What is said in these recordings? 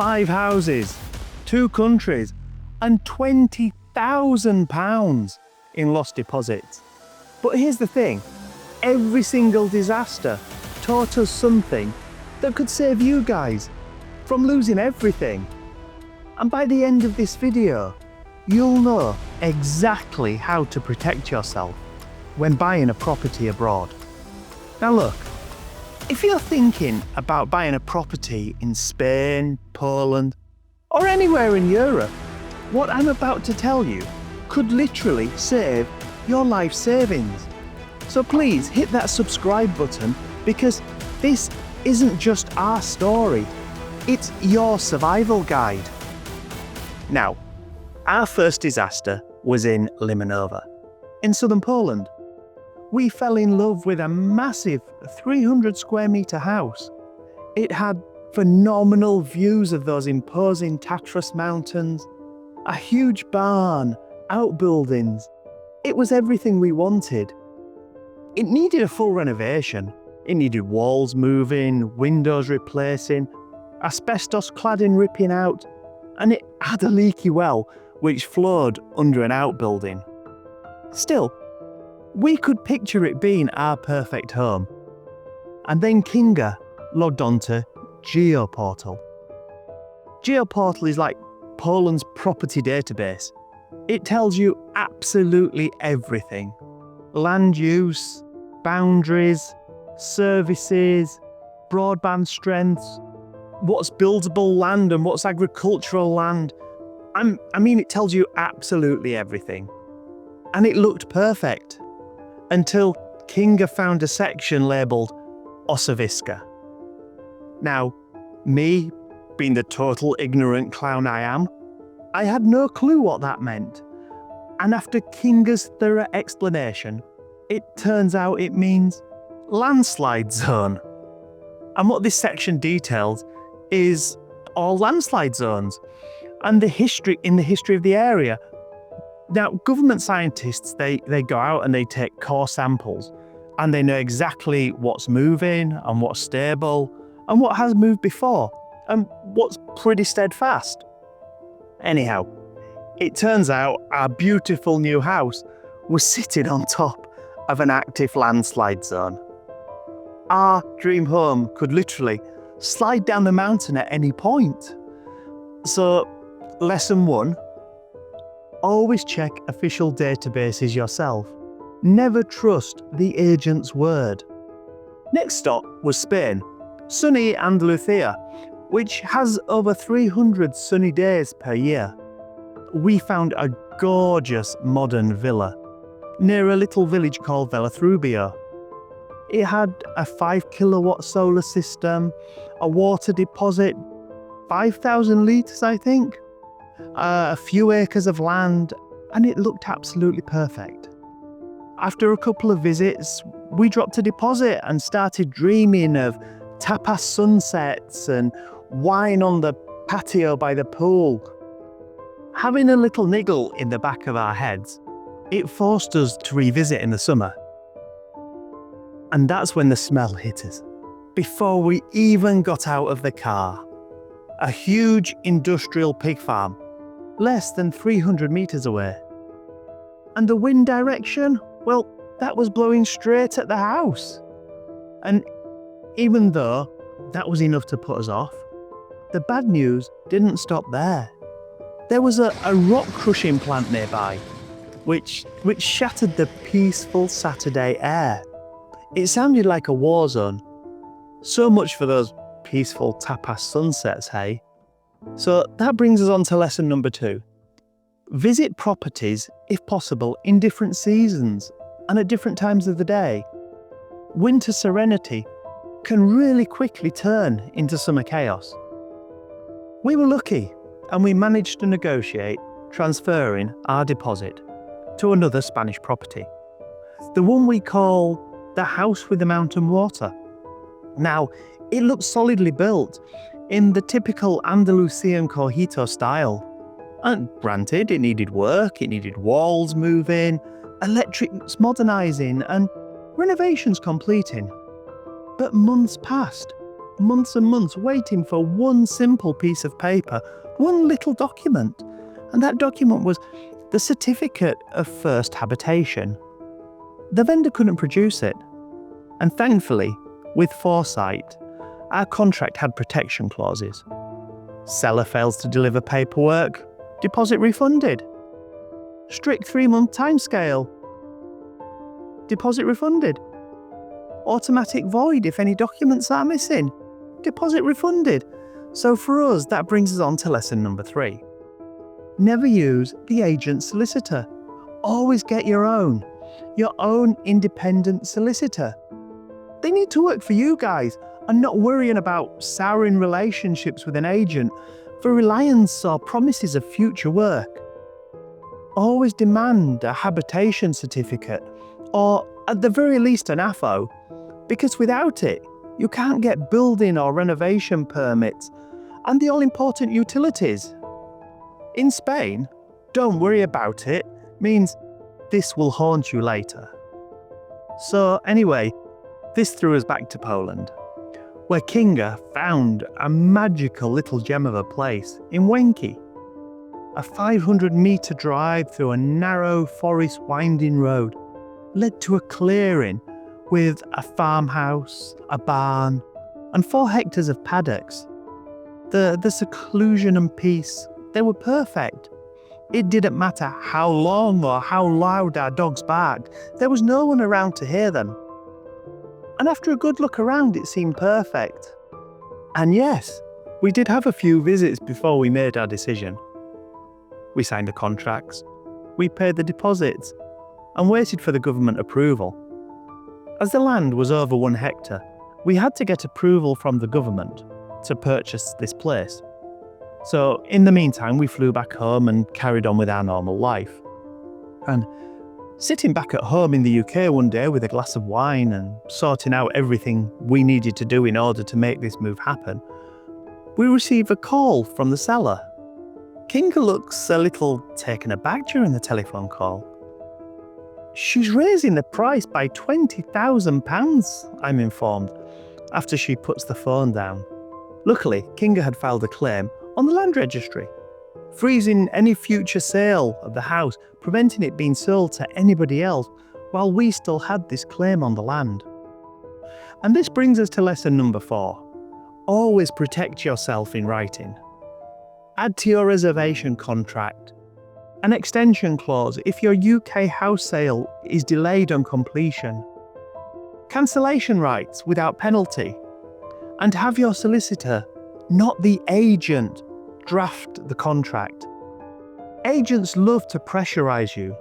5 houses, 2 countries, and £20,000 in lost deposits. But here's the thing, every single disaster taught us something that could save you guys from losing everything. And by the end of this video, you'll know exactly how to protect yourself when buying a property abroad. Now look, if you're thinking about buying a property in Spain, Poland, or anywhere in Europe, what I'm about to tell you could literally save your life savings. So please hit that subscribe button, because this isn't just our story, it's your survival guide. Now, our first disaster was in Limanowa, in southern Poland. We fell in love with a massive 300 square metre house. It had phenomenal views of those imposing Tatras mountains, a huge barn, outbuildings. It was everything we wanted. It needed a full renovation. It needed walls moving, windows replacing, asbestos cladding ripping out, and it had a leaky well which flowed under an outbuilding. Still, we could picture it being our perfect home. And then Kinga logged onto Geoportal. Geoportal is like Poland's property database. It tells you absolutely everything. Land use, boundaries, services, broadband strengths, what's buildable land and what's agricultural land. I mean, it tells you absolutely everything. And it looked perfect. Until Kinga found a section labelled Osowiska. Now, me, being the total ignorant clown I am, I had no clue what that meant. And after Kinga's thorough explanation, it turns out it means landslide zone. And what this section details is all landslide zones and the history of the area. Now, government scientists, they go out and they take core samples, and they know exactly what's moving and what's stable and what has moved before and what's pretty steadfast. Anyhow, it turns out our beautiful new house was sitting on top of an active landslide zone. Our dream home could literally slide down the mountain at any point. So, lesson 1, always check official databases yourself. Never trust the agent's word. Next stop was Spain, sunny Andalucia, which has over 300 sunny days per year. We found a gorgeous modern villa near a little village called Villarrubia. It had a 5 kilowatt solar system, a water deposit, 5,000 litres I think, a few acres of land, and it looked absolutely perfect. After a couple of visits, we dropped a deposit and started dreaming of tapas sunsets and wine on the patio by the pool. Having a little niggle in the back of our heads, it forced us to revisit in the summer. And that's when the smell hit us. Before we even got out of the car, a huge industrial pig farm, less than 300 metres away. And the wind direction, well, that was blowing straight at the house. And even though that was enough to put us off, the bad news didn't stop there. There was a rock crushing plant nearby, which shattered the peaceful Saturday air. It sounded like a war zone. So much for those peaceful tapas sunsets, hey? So that brings us on to lesson number 2. Visit properties, if possible, in different seasons and at different times of the day. Winter serenity can really quickly turn into summer chaos. We were lucky, and we managed to negotiate transferring our deposit to another Spanish property, the one we call the house with the mountain water. Now, it looked solidly built in the typical Andalusian Corjito style. And granted, it needed work, it needed walls moving, electrics modernising and renovations completing. But months passed, months and months waiting for one simple piece of paper, one little document. And that document was the certificate of first habitation. The vendor couldn't produce it. And thankfully, with foresight, our contract had protection clauses. Seller fails to deliver paperwork, deposit refunded. Strict 3-month timescale, deposit refunded. Automatic void if any documents are missing, deposit refunded. So for us, that brings us on to lesson number 3. Never use the agent solicitor. Always get your own independent solicitor. They need to work for you guys and not worrying about souring relationships with an agent for reliance or promises of future work. Always demand a habitation certificate, or at the very least an AFO, because without it, you can't get building or renovation permits and the all-important utilities. In Spain, don't worry about it means this will haunt you later. So anyway, this threw us back to Poland, where Kinga found a magical little gem of a place in Łęki. A 500-metre drive through a narrow forest winding road led to a clearing with a farmhouse, a barn, and 4 hectares of paddocks. The seclusion and peace, they were perfect. It didn't matter how long or how loud our dogs barked, there was no one around to hear them. And after a good look around, it seemed perfect. And yes, we did have a few visits before we made our decision. We signed the contracts, we paid the deposits, and waited for the government approval. As the land was over 1 hectare, we had to get approval from the government to purchase this place. So in the meantime, we flew back home and carried on with our normal life. And sitting back at home in the UK one day with a glass of wine and sorting out everything we needed to do in order to make this move happen, we received a call from the seller. Kinga looks a little taken aback during the telephone call. She's raising the price by £20,000, I'm informed, after she puts the phone down. Luckily, Kinga had filed a claim on the land registry, freezing any future sale of the house, preventing it being sold to anybody else while we still had this claim on the land. And this brings us to lesson number 4. Always protect yourself in writing. Add to your reservation contract an extension clause if your UK house sale is delayed on completion. Cancellation rights without penalty. And have your solicitor, not the agent, draft the contract. Agents love to pressurise you.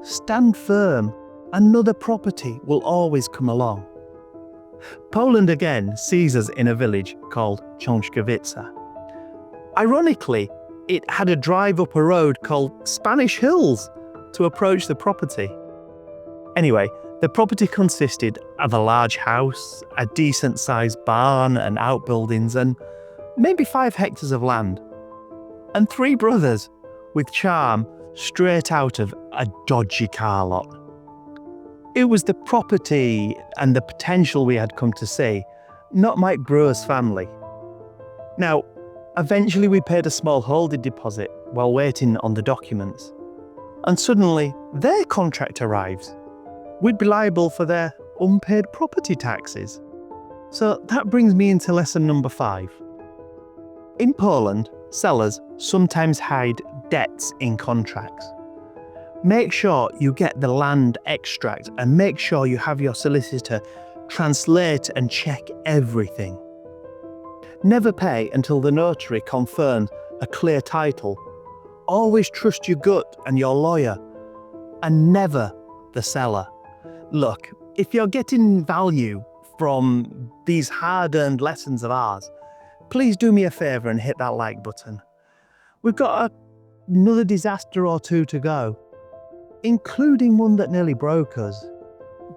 Stand firm, another property will always come along. Poland again sees us in a village called Cząszkowice. Ironically, it had a drive up a road called Spanish Hills to approach the property. Anyway, the property consisted of a large house, a decent-sized barn and outbuildings, and maybe 5 hectares of land. And 3 brothers with charm straight out of a dodgy car lot. It was the property and the potential we had come to see, not Mike Brewer's family. Now, eventually we paid a small holding deposit while waiting on the documents. And suddenly, their contract arrives. We'd be liable for their unpaid property taxes. So that brings me into lesson number 5. In Poland, sellers sometimes hide debts in contracts. Make sure you get the land extract and make sure you have your solicitor translate and check everything. Never pay until the notary confirms a clear title. Always trust your gut and your lawyer, and never the seller. Look, if you're getting value from these hard-earned lessons of ours, please do me a favour and hit that like button. We've got another disaster or 2 to go, including one that nearly broke us.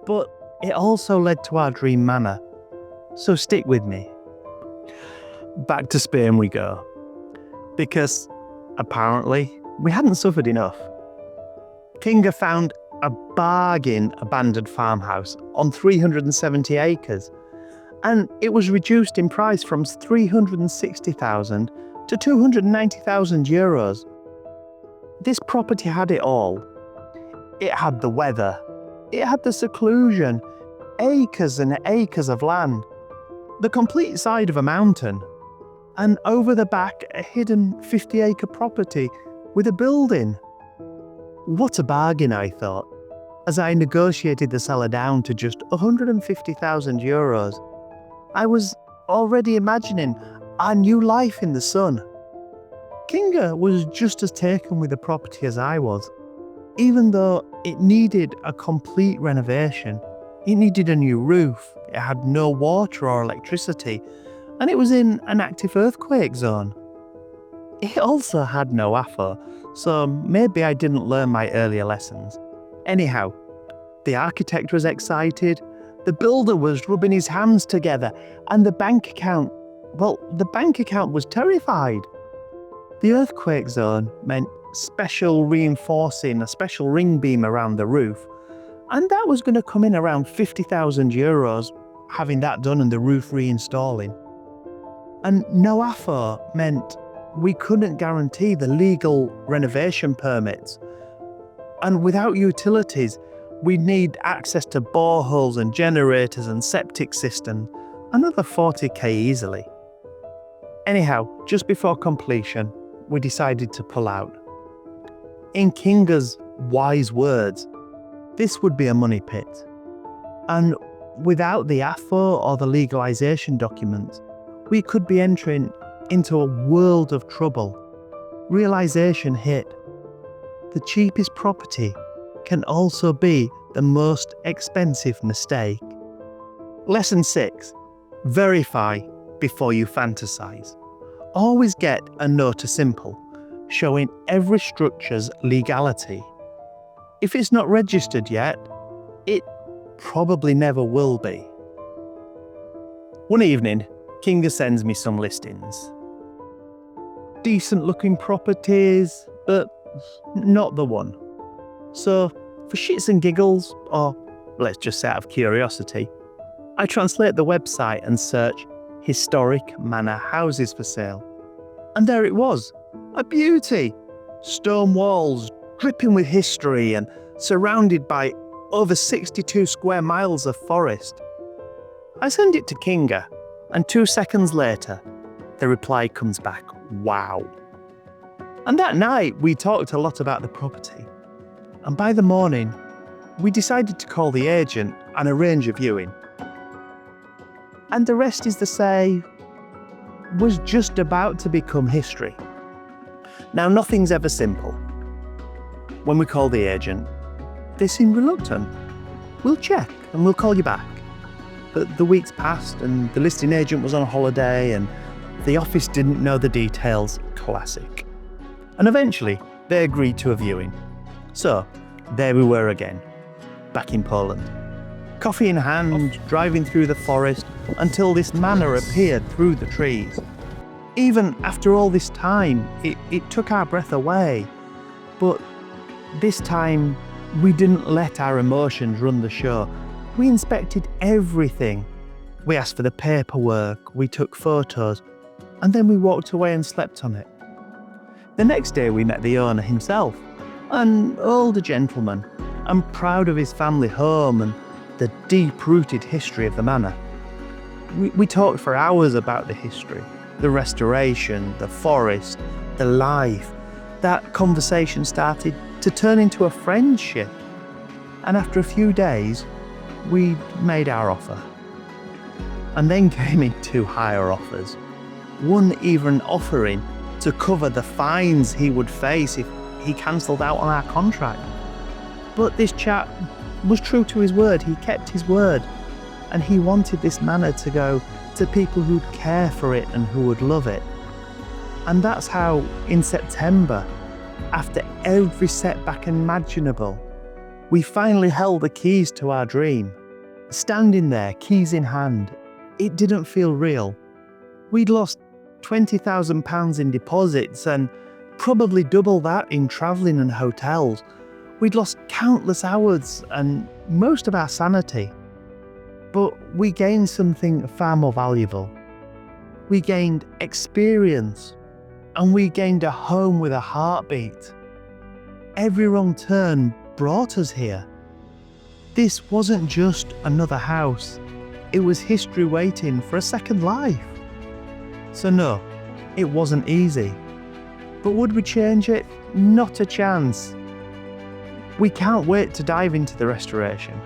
But it also led to our dream manor. So stick with me. Back to Spain we go. Because apparently we hadn't suffered enough. Kinga found a bargain abandoned farmhouse on 370 acres. and it was reduced in price from 360,000 to 290,000 euros. This property had it all. It had the weather, it had the seclusion, acres and acres of land, the complete side of a mountain, and over the back a hidden 50-acre property with a building. What a bargain, I thought, as I negotiated the seller down to just 150,000 euros. I was already imagining our new life in the sun. Kinga was just as taken with the property as I was. Even though it needed a complete renovation, it needed a new roof, it had no water or electricity, and it was in an active earthquake zone. It also had no AFO, so maybe I didn't learn my earlier lessons. Anyhow, the architect was excited, the builder was rubbing his hands together, and the bank account was terrified. The earthquake zone meant special reinforcing, a special ring beam around the roof, and that was going to come in around 50,000 euros, having that done and the roof reinstalling. And no AFO meant we couldn't guarantee the legal renovation permits. And without utilities, we'd need access to boreholes and generators and septic systems, another 40k easily. Anyhow, just before completion, we decided to pull out. In Kinga's wise words, this would be a money pit. And without the AFO or the legalisation documents, we could be entering into a world of trouble. Realisation hit. The cheapest property can also be the most expensive mistake. Lesson 6. Verify before you fantasise. Always get a Nota Simple, showing every structure's legality. If it's not registered yet, it probably never will be. One evening, Kinga sends me some listings. Decent looking properties, but not the one. So, for shits and giggles, or let's just say out of curiosity, I translate the website and search historic manor houses for sale. And there it was, a beauty! Stone walls, dripping with history and surrounded by over 62 square miles of forest. I send it to Kinga, and 2 seconds later, the reply comes back, wow. And that night, we talked a lot about the property. And by the morning, we decided to call the agent and arrange a viewing. And the rest is to say, was just about to become history. Now, nothing's ever simple. When we called the agent, they seemed reluctant. We'll check and we'll call you back. But the weeks passed and the listing agent was on holiday and the office didn't know the details. Classic. And eventually, they agreed to a viewing. So, there we were again, back in Poland. Coffee in hand, driving through the forest until this manor appeared through the trees. Even after all this time, it took our breath away. But this time, we didn't let our emotions run the show. We inspected everything. We asked for the paperwork, we took photos, and then we walked away and slept on it. The next day we met the owner himself, an older gentleman, and proud of his family home and the deep-rooted history of the manor. We talked for hours about the history, the restoration, the forest, the life. That conversation started to turn into a friendship. And after a few days, we made our offer. And then came in 2 higher offers. One even offering to cover the fines he would face if he cancelled out on our contract. But this chap was true to his word. He kept his word. And he wanted this manor to go to people who'd care for it and who would love it. And that's how, in September, after every setback imaginable, we finally held the keys to our dream. Standing there, keys in hand, it didn't feel real. We'd lost £20,000 in deposits and probably double that in travelling and hotels. We'd lost countless hours and most of our sanity. But we gained something far more valuable. We gained experience, and we gained a home with a heartbeat. Every wrong turn brought us here. This wasn't just another house, it was history waiting for a second life. So no, it wasn't easy. But would we change it? Not a chance. We can't wait to dive into the restoration,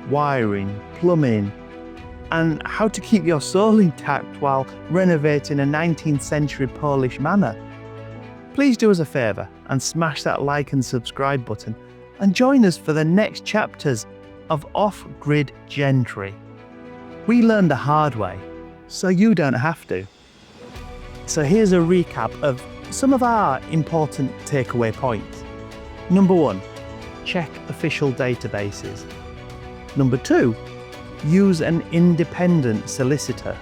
wiring, plumbing, and how to keep your soul intact while renovating a 19th century Polish manor. Please do us a favour and smash that like and subscribe button and join us for the next chapters of Off-Grid Gentry. We learned the hard way, so you don't have to. So here's a recap of some of our important takeaway points. Number 1, check official databases. Number 2, use an independent solicitor.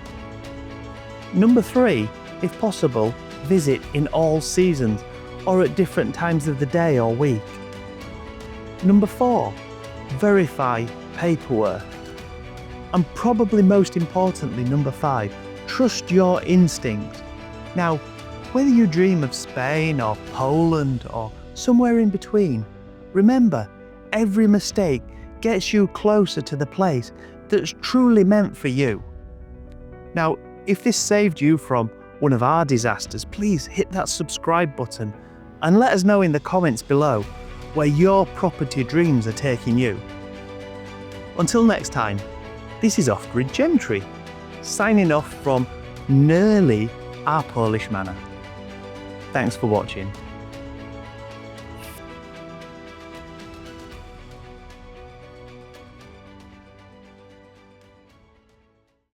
Number 3, if possible, visit in all seasons or at different times of the day or week. Number 4, verify paperwork. And probably most importantly, number 5, trust your instincts. Now, whether you dream of Spain or Poland or somewhere in between, remember, every mistake gets you closer to the place that's truly meant for you. Now, if this saved you from one of our disasters, please hit that subscribe button and let us know in the comments below where your property dreams are taking you. Until next time, this is Off-Grid Gentry, signing off from nearly our Polish manor. Thanks for watching.